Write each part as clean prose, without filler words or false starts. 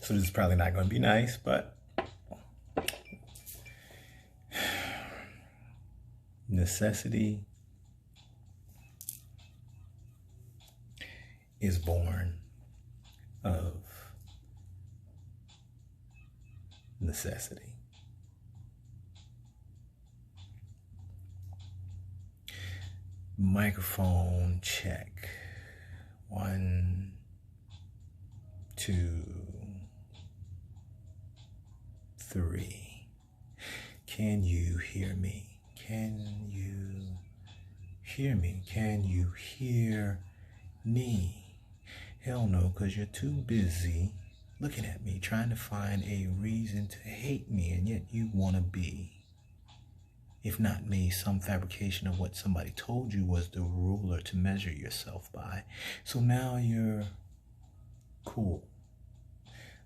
So this is probably not going to be nice, but necessity is born of necessity. Microphone check. 1, 2, 3. Can you hear me? Can you hear me? Can you hear me? Hell no, because you're too busy looking at me, trying to find a reason to hate me, and yet you want to be, if not me, some fabrication of what somebody told you was the ruler to measure yourself by. So now you're cool.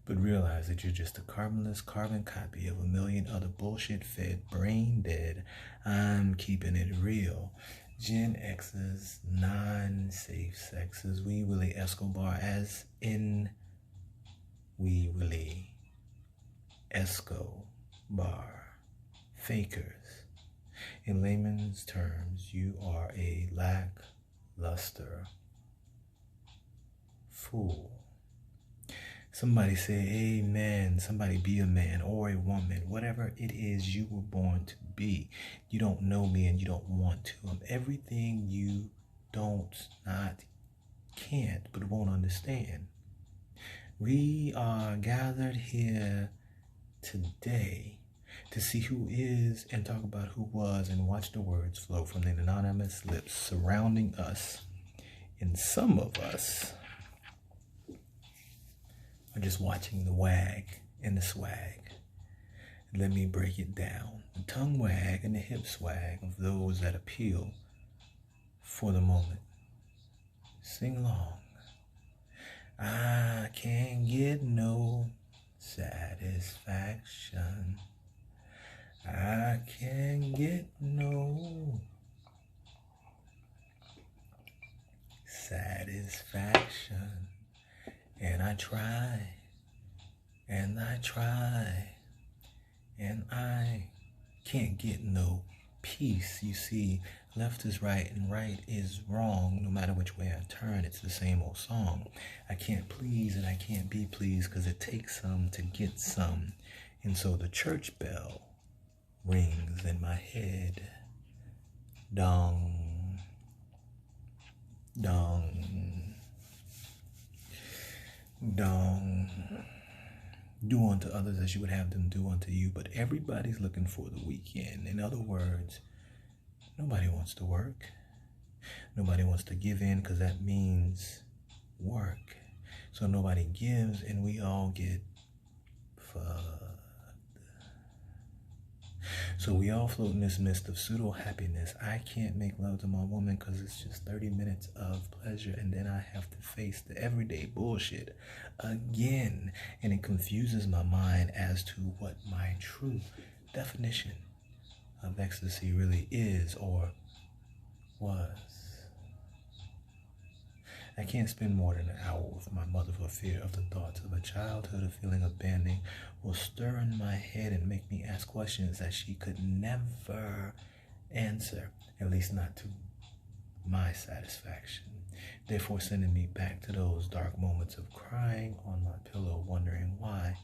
But realize that you're just a carbonless carbon copy of a million other bullshit-fed, brain-dead, I'm keeping it real, Gen X's, non-safe sexes, Wee Willie Escobar, as in Wee Willie Escobar, fakers. In layman's terms, you are a lackluster fool. Somebody say amen. Somebody be a man or a woman. Whatever it is you were born to be. You don't know me and you don't want to. I'm everything you can't, but won't understand. We are gathered here today to see who is and talk about who was and watch the words flow from the anonymous lips surrounding us. And some of us are just watching the wag and the swag. Let me break it down. The tongue wag and the hip swag of those that appeal for the moment. Sing along. I can't get no satisfaction. I can't get no satisfaction. And I try, and I try, and I can't get no peace. You see, left is right and right is wrong. No matter which way I turn, it's the same old song. I can't please and I can't be pleased because it takes some to get some. And so the church bell rings in my head. Dong, dong, dong. Do unto others as you would have them do unto you. But everybody's looking for the weekend. In other words, nobody wants to work. Nobody wants to give in because that means work. So nobody gives and we all get fucked. So we all float in this mist of pseudo happiness. I can't make love to my woman because it's just 30 minutes of pleasure and then I have to face the everyday bullshit again. And it confuses my mind as to what my true definition of ecstasy really is or was. I can't spend more than an hour with my mother for fear of the thoughts of a childhood, a feeling of abandoning will stir in my head and make me ask questions that she could never answer, at least not to my satisfaction. Therefore sending me back to those dark moments of crying on my pillow, wondering why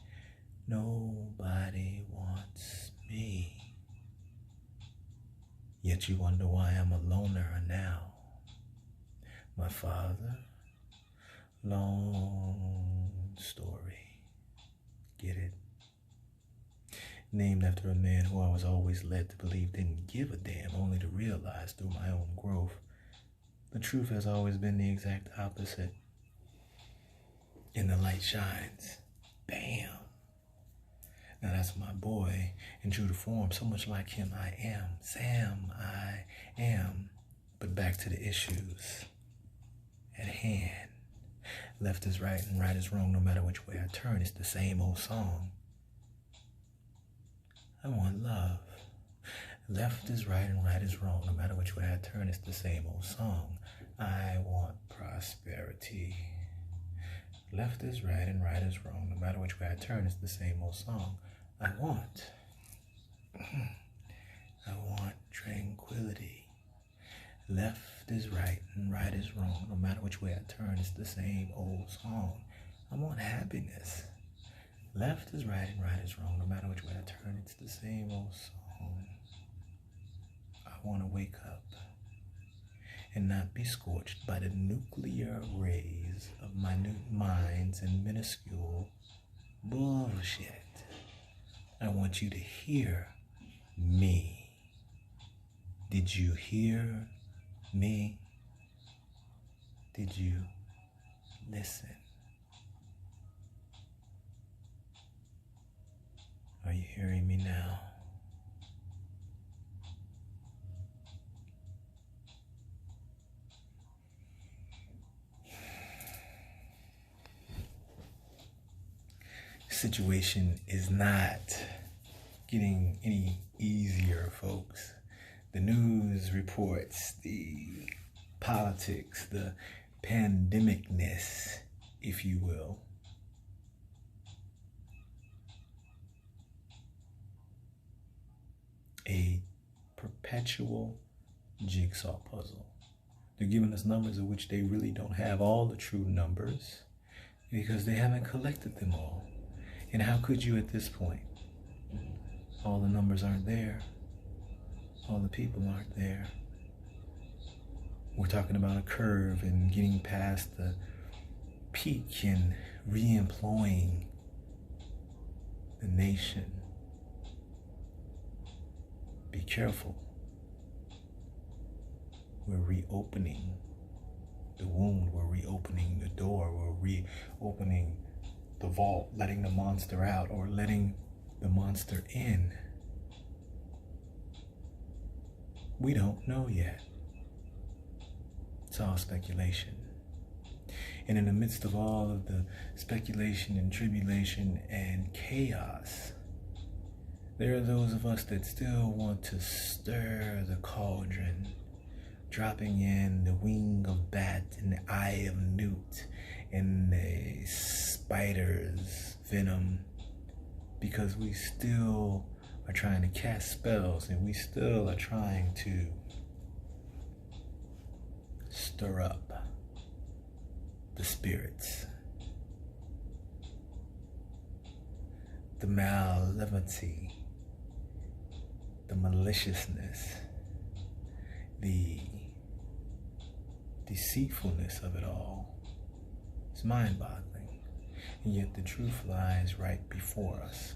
nobody wants me. Yet you wonder why I'm a loner now. My father, long story, get it? Named after a man who I was always led to believe didn't give a damn, only to realize through my own growth, the truth has always been the exact opposite. And the light shines, bam. Now that's my boy, in true to form, so much like him I am, Sam I am. But back to the issues at hand. Left is right and right is wrong. No matter which way I turn, it's the same old song. I want love. Left is right and right is wrong. No matter which way I turn, it's the same old song. I want prosperity. Left is right and right is wrong. No matter which way I turn, it's the same old song. I want tranquility. Left is right and right is wrong. No matter which way I turn, it's the same old song. I want happiness. Left is right and right is wrong. No matter which way I turn, it's the same old song. I want to wake up and not be scorched by the nuclear rays of minute minds and minuscule bullshit. I want you to hear me. Did you hear me? Did you listen? Are you hearing me now? Situation is not getting any easier, folks. The news reports, the politics, the pandemicness, if you will, a perpetual jigsaw puzzle. They're giving us numbers of which they really don't have all the true numbers because they haven't collected them all. And how could you at this point? All the numbers aren't there. All the people aren't there. We're talking about a curve and getting past the peak and re-employing the nation. Be careful. We're reopening the wound. We're reopening the door. We're reopening the vault, letting the monster out or letting the monster in. We don't know yet. It's all speculation. And in the midst of all of the speculation and tribulation and chaos, there are those of us that still want to stir the cauldron, dropping in the wing of bat and the eye of newt and the spider's venom, because we still are trying to cast spells and we still are trying to stir up the spirits, the malevolence, the maliciousness, the deceitfulness of it all. It's mind-boggling, and yet the truth lies right before us.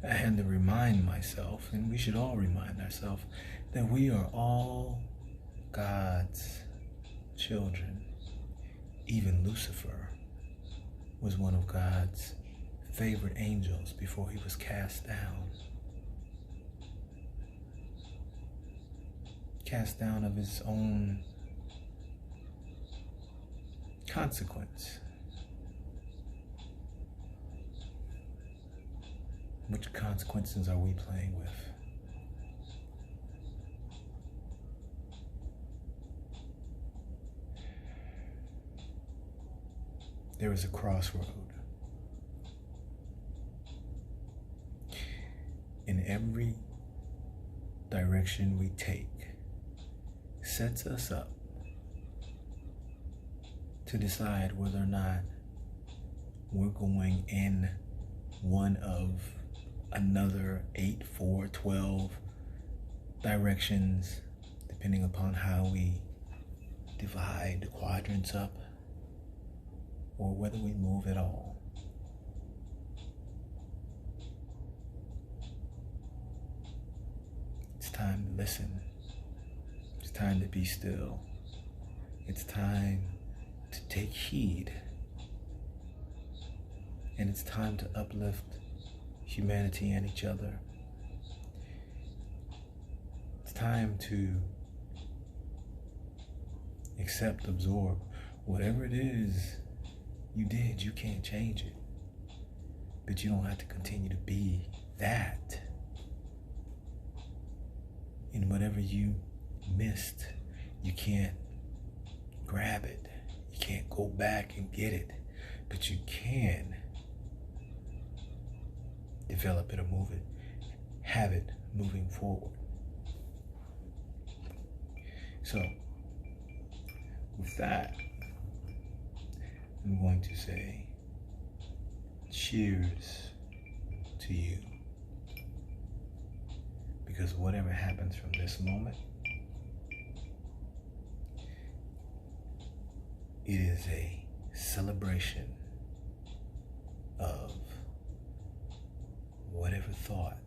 I had to remind myself, and we should all remind ourselves, that we are all God's children. Even Lucifer was one of God's favorite angels before he was cast down. Cast down of his own consequence. Which consequences are we playing with? There is a crossroad. In every direction we take sets us up to decide whether or not we're going in one of another 8, 4, 12 directions, depending upon how we divide the quadrants up, or whether we move at all. It's time to listen. It's time to be still. It's time to take heed. And it's time to uplift humanity and each other. It's time to accept, absorb, whatever it is you did. You can't change it, but you don't have to continue to be that. And whatever you missed, you can't grab it. You can't go back and get it, but you can develop it or move it, have it moving forward. So, with that, I'm going to say cheers to you. Because whatever happens from this moment, it is a celebration of whatever thought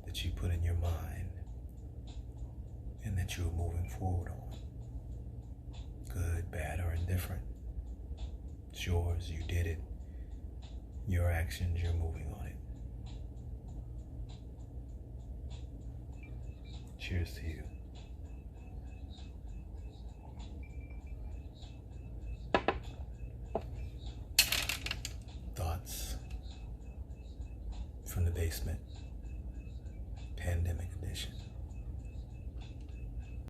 that you put in your mind and that you're moving forward on. Good, bad, or indifferent. It's yours, you did it. Your actions, you're moving on it. Cheers to you. Thoughts from the Base Ment, Pandemic Edition.